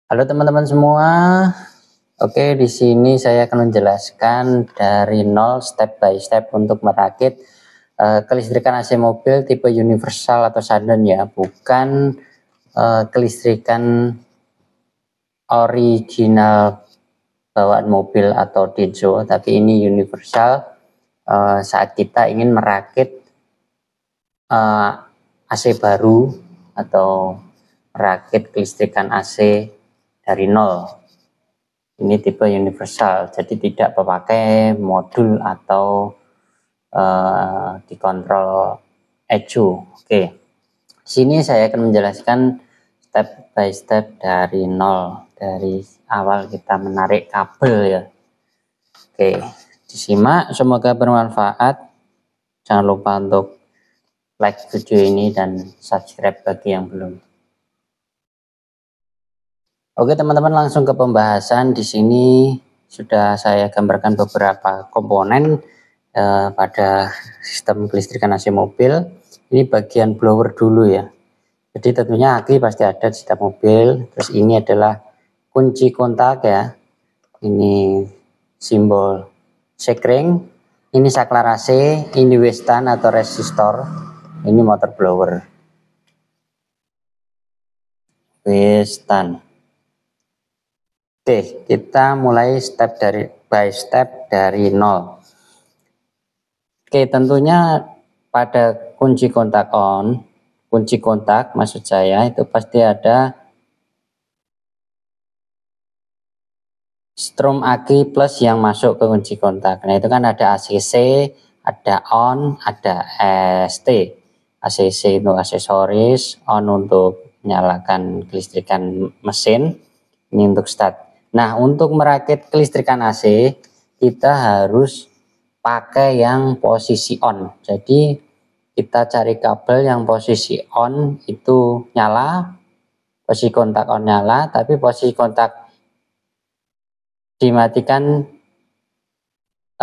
Halo teman-teman semua. Oke, di sini saya akan menjelaskan dari nol step by step untuk merakit kelistrikan AC mobil tipe universal atau sudden ya, bukan kelistrikan original bawaan mobil atau Dejo, tapi ini universal saat kita ingin merakit AC baru atau merakit kelistrikan AC dari nol. Ini tipe universal, jadi tidak memakai modul atau dikontrol ECU. Oke, sini saya akan menjelaskan step by step dari nol, dari awal kita menarik kabel ya. Oke, disimak, semoga bermanfaat. Jangan lupa untuk like video ini dan subscribe bagi yang belum. Oke teman-teman, langsung ke pembahasan. Di sini sudah saya gambarkan beberapa komponen pada sistem kelistrikan AC mobil. Ini bagian blower dulu ya. Jadi tentunya aki pasti ada di setiap mobil. Terus ini adalah kunci kontak ya. Ini simbol sekring. Ini saklar AC. Ini westan atau resistor. Ini motor blower. Westan. Oke, kita mulai by step dari nol. Oke, tentunya pada kunci kontak kunci kontak maksud saya itu pasti ada strom aki plus yang masuk ke kunci kontak. Nah, itu kan ada ACC, ada on, ada ST. ACC untuk aksesoris, on untuk menyalakan kelistrikan mesin, ini untuk start. Nah, untuk merakit kelistrikan AC, kita harus pakai yang posisi on. Jadi, kita cari kabel yang posisi on itu nyala, posisi kontak on nyala, tapi posisi kontak dimatikan,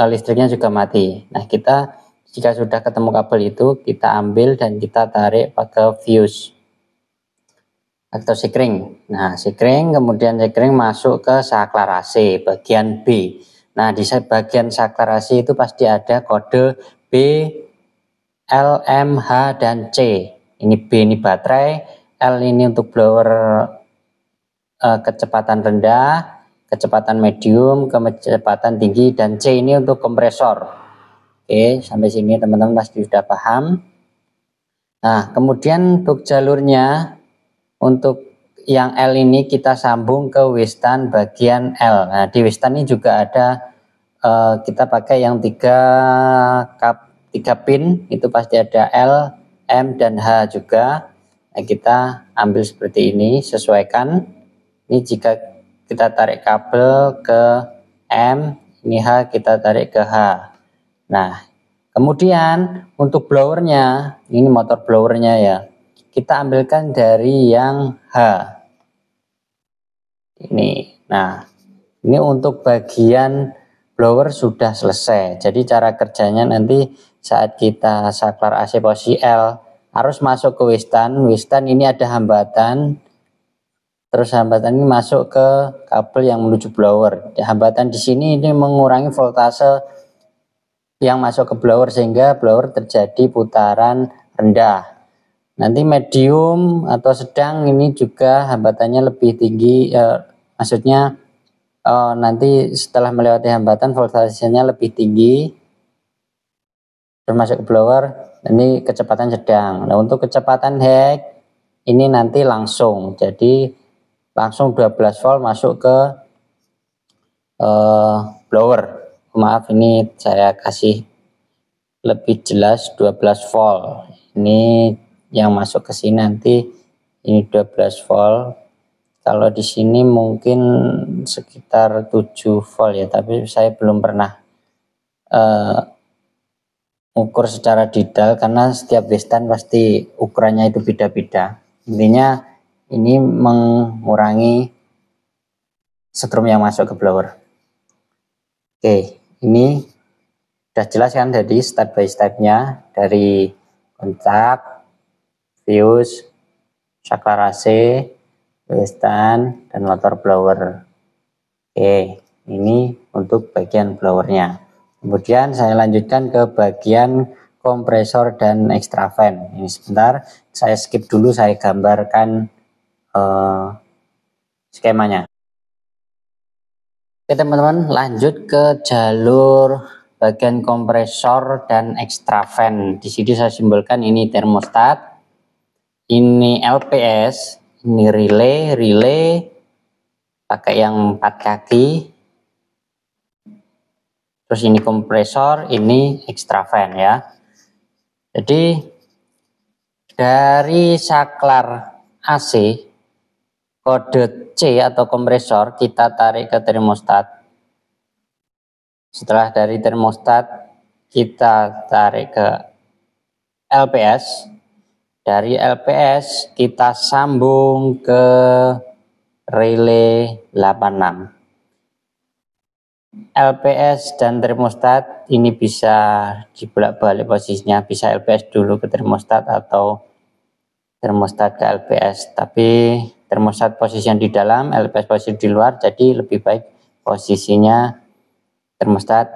listriknya juga mati. Nah, kita jika sudah ketemu kabel itu, kita ambil dan kita tarik pakai fuse atau sekring. Nah, sekring, kemudian sekring masuk ke saklar AC bagian B. Nah, di bagian saklar AC itu pasti ada kode B, L, M, H, dan C. Ini B ini baterai, L ini untuk blower kecepatan rendah, kecepatan medium, kecepatan tinggi, dan C ini untuk kompresor. Oke, sampai sini teman-teman pasti sudah paham. Nah, kemudian untuk jalurnya, untuk yang L ini kita sambung ke westan bagian L. Nah, di westan ini juga ada kita pakai yang tiga pin, itu pasti ada L, M, dan H juga. Nah, kita ambil seperti ini, sesuaikan. Ini jika kita tarik kabel ke M, ini H kita tarik ke H. Nah, kemudian untuk blowernya, ini motor blowernya ya, kita ambilkan dari yang H. Ini, nah, ini untuk bagian blower sudah selesai. Jadi cara kerjanya nanti saat kita saklar AC posisi L harus masuk ke westan. Westan ini ada hambatan. Terus hambatan ini masuk ke kabel yang menuju blower. Hambatan di sini ini mengurangi voltase yang masuk ke blower sehingga blower terjadi putaran rendah. Nanti medium atau sedang ini juga hambatannya lebih tinggi, maksudnya nanti setelah melewati hambatan voltasenya lebih tinggi, termasuk ke blower. Ini kecepatan sedang. Nah, untuk kecepatan high ini nanti langsung, jadi langsung 12 volt masuk ke blower. Maaf, ini saya kasih lebih jelas 12 volt. Ini yang masuk ke sini nanti ini 12 volt. Kalau di sini mungkin sekitar 7 volt ya, tapi saya belum pernah ukur secara detail karena setiap westan pasti ukurannya itu beda-beda. Intinya ini mengurangi strom yang masuk ke blower. Oke, ini sudah jelas kan dari step by stepnya, dari kontak, fuse, saklar AC, westan dan motor blower. Oke, ini untuk bagian blowernya. Kemudian saya lanjutkan ke bagian kompresor dan extra fan. Ini sebentar, saya skip dulu, saya gambarkan skemanya. Oke teman-teman, lanjut ke jalur bagian kompresor dan extra fan. Di sini saya simbolkan ini termostat, ini LPS, ini relay pakai yang 4 kaki. Terus ini kompresor, ini extra fan ya. Jadi dari saklar AC kode C atau kompresor kita tarik ke termostat. Setelah dari termostat kita tarik ke LPS. Dari LPS kita sambung ke relay 86. LPS dan termostat ini bisa dibolak-balik posisinya, bisa LPS dulu ke termostat atau termostat ke LPS, tapi termostat posisi yang di dalam, LPS posisi di luar, jadi lebih baik posisinya termostat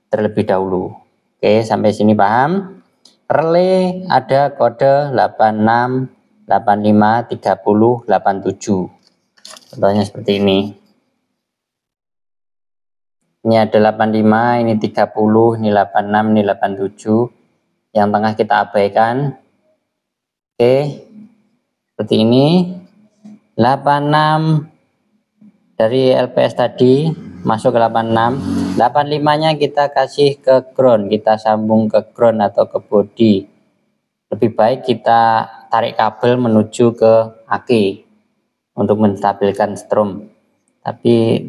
terlebih dahulu. Oke, sampai sini paham? Relay ada kode 86, 85, 30, 87. Contohnya seperti ini. Ini ada 85, ini 30, ini 86, ini 87. Yang tengah kita abaikan. Oke, seperti ini. 86 dari LPS tadi masuk ke 86. 85-nya kita kasih ke ground, kita sambung ke ground atau ke body. Lebih baik kita tarik kabel menuju ke aki untuk menstabilkan strom. Tapi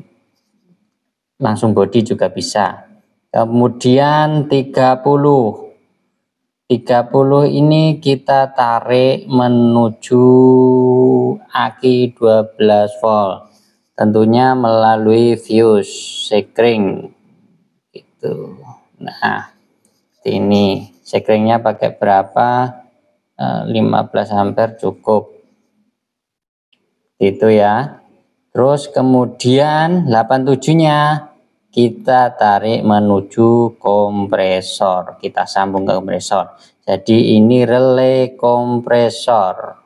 langsung body juga bisa. Kemudian 30 ini kita tarik menuju aki 12 volt, tentunya melalui fuse sekring gitu. Nah ini sekringnya pakai berapa, 15 ampere cukup itu ya. Terus kemudian 87-nya kita tarik menuju kompresor, kita sambung ke kompresor. Jadi ini relay kompresor.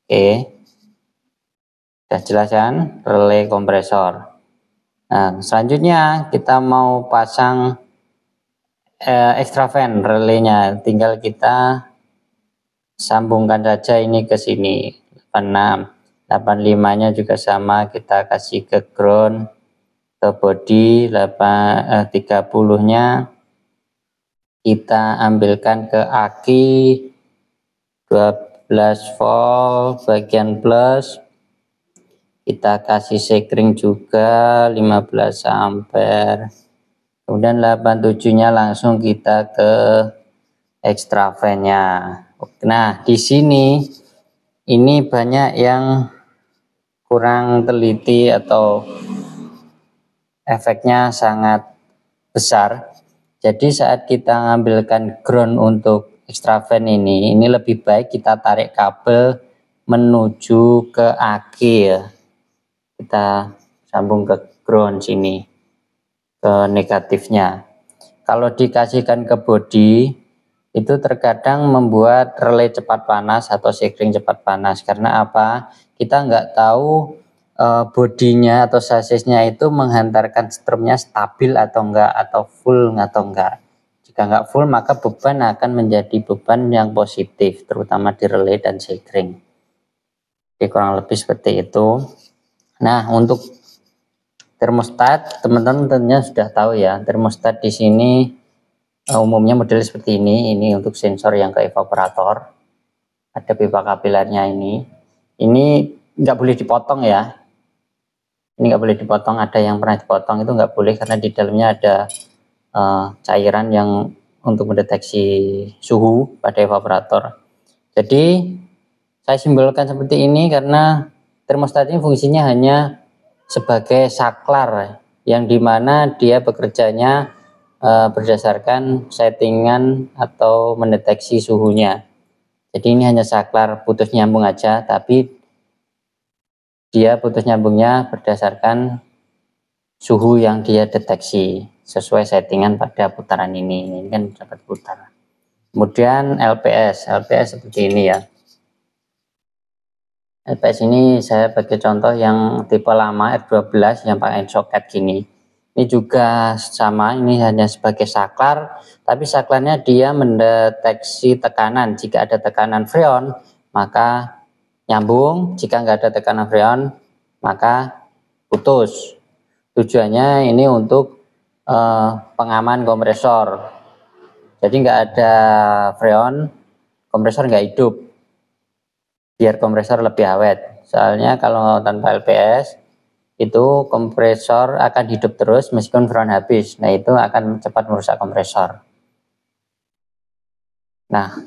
Oke, sudah jelas kan, relay kompresor. Nah selanjutnya kita mau pasang extra fan relaynya, tinggal kita sambungkan saja ini ke sini. 86, 85-nya juga sama, kita kasih ke ground, ke body. 30-nya kita ambilkan ke aki 12 volt bagian plus, kita kasih sekring juga 15 ampere. Kemudian 87-nya langsung kita ke extra fan-nya. Nah di sini ini banyak yang kurang teliti atau efeknya sangat besar. Jadi saat kita mengambilkan ground untuk extra fan ini lebih baik kita tarik kabel menuju ke aki ya. Kita sambung ke ground sini, ke negatifnya. Kalau dikasihkan ke body itu terkadang membuat relay cepat panas atau sekring cepat panas. Karena apa? Kita nggak tahu bodinya atau sasisnya itu menghantarkan strumnya stabil atau enggak, atau full atau enggak. Jika enggak full maka beban akan menjadi beban yang positif, terutama di relay dan sekring. Jadi kurang lebih seperti itu. Nah untuk termostat teman-teman tentunya sudah tahu ya, termostat di sini umumnya model seperti ini untuk sensor yang ke evaporator. Ada pipa kapilernya ini nggak boleh dipotong ya. Ini nggak boleh dipotong, ada yang pernah dipotong itu nggak boleh karena di dalamnya ada cairan yang untuk mendeteksi suhu pada evaporator. Jadi saya simbolkan seperti ini karena termostat ini fungsinya hanya sebagai saklar yang dimana dia bekerjanya berdasarkan settingan atau mendeteksi suhunya. Jadi ini hanya saklar putus nyambung aja, tapi dia putus nyambungnya berdasarkan suhu yang dia deteksi sesuai settingan pada putaran ini kan dapat putar. Kemudian LPS seperti ini ya. LPS ini saya pakai contoh yang tipe lama R12 yang pakai soket gini. Ini juga sama, ini hanya sebagai saklar, tapi saklarnya dia mendeteksi tekanan. Jika ada tekanan freon, maka nyambung. Jika nggak ada tekanan freon, maka putus. Tujuannya ini untuk pengaman kompresor. Jadi nggak ada freon, kompresor nggak hidup. Biar kompresor lebih awet. Soalnya kalau tanpa LPS itu kompresor akan hidup terus meskipun freon habis. Nah, itu akan cepat merusak kompresor. Nah,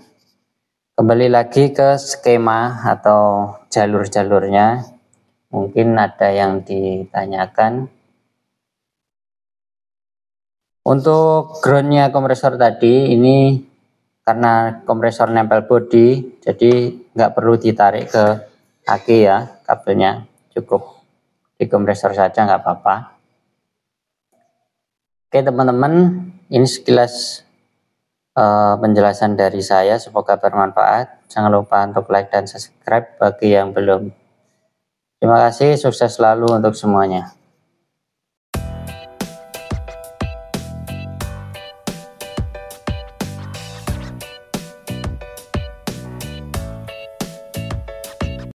kembali lagi ke skema atau jalur-jalurnya. Mungkin ada yang ditanyakan. Untuk groundnya kompresor tadi ini karena kompresor nempel bodi, jadi nggak perlu ditarik ke aki ya kabelnya, cukup di kompresor saja nggak apa-apa. Oke teman-teman, ini sekilas penjelasan dari saya, semoga bermanfaat. Jangan lupa untuk like dan subscribe bagi yang belum. Terima kasih, sukses selalu untuk semuanya.